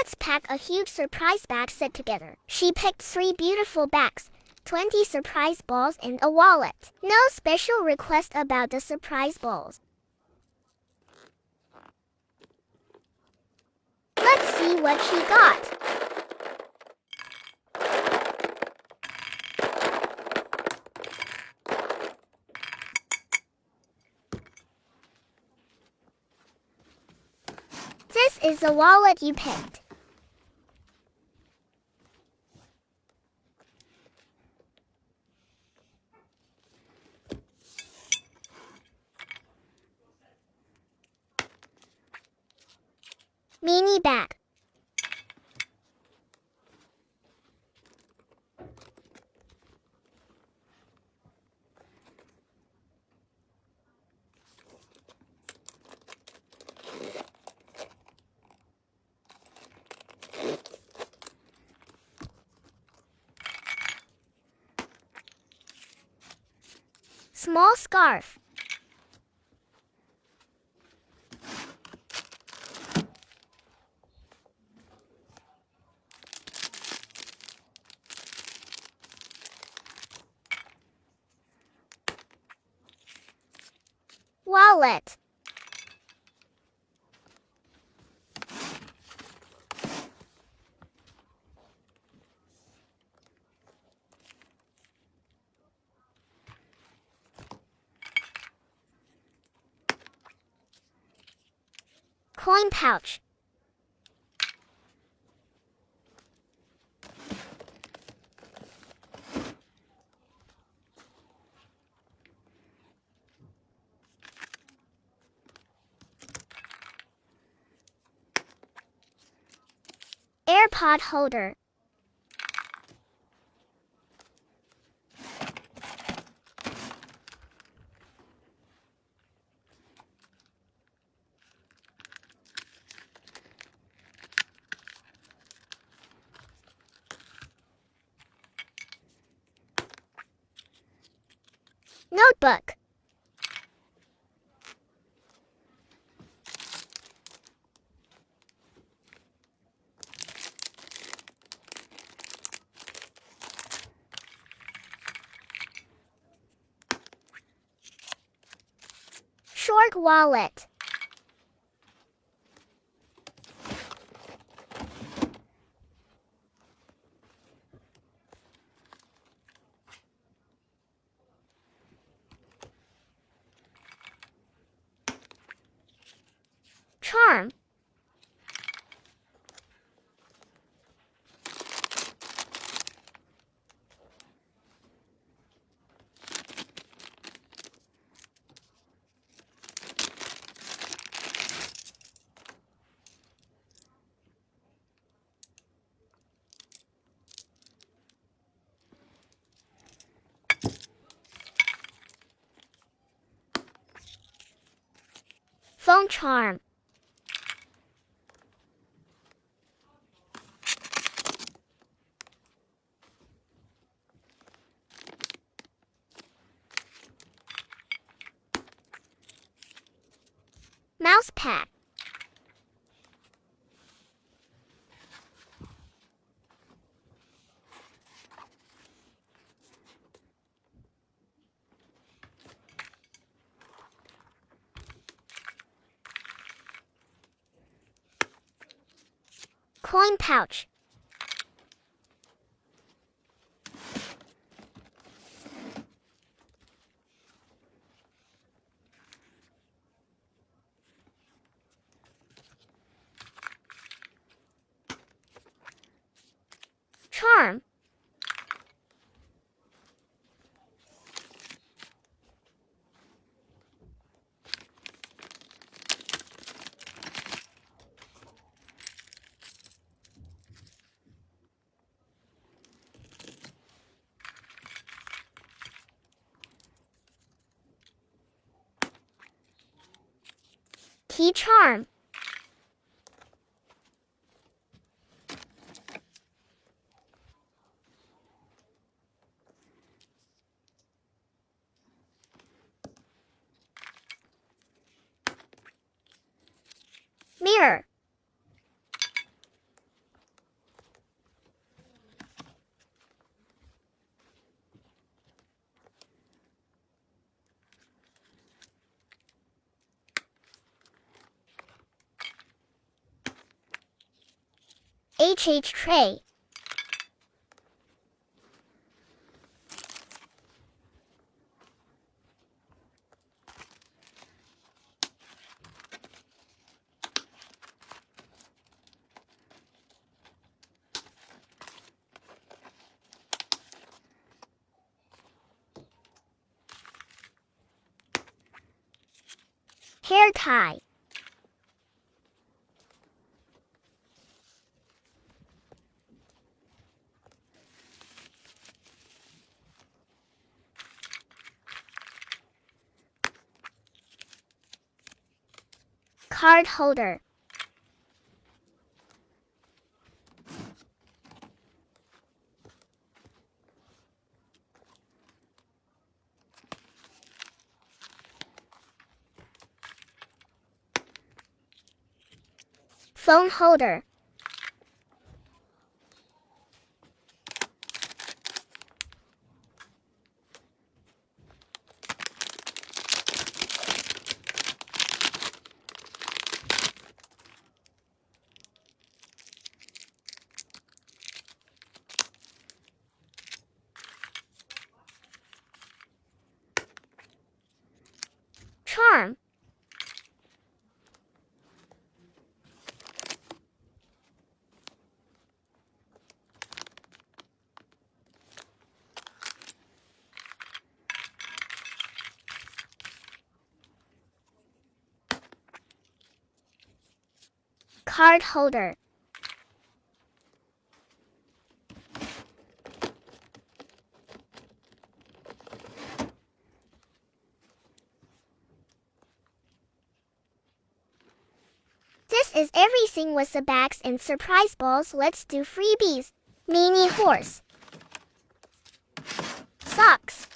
Let's pack a huge surprise bag set together. She picked 3 beautiful bags, 20 surprise balls and a wallet. No special request about the surprise balls. Let's see what she got. This is the wallet you picked. Mini bag. Small scarf. Wallet. Coin pouch. AirPod holder. Notebook. Short wallet. Charm. Phone charm. Mouse pad. Coin pouch. Charm. Key charm. Mirror. tray. Hair tie. Card holder. Phone holder. Charm. Card holder. This is everything with the bags and surprise balls. Let's do freebies. Mini horse. Socks.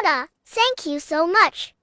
Tada! Thank you so much.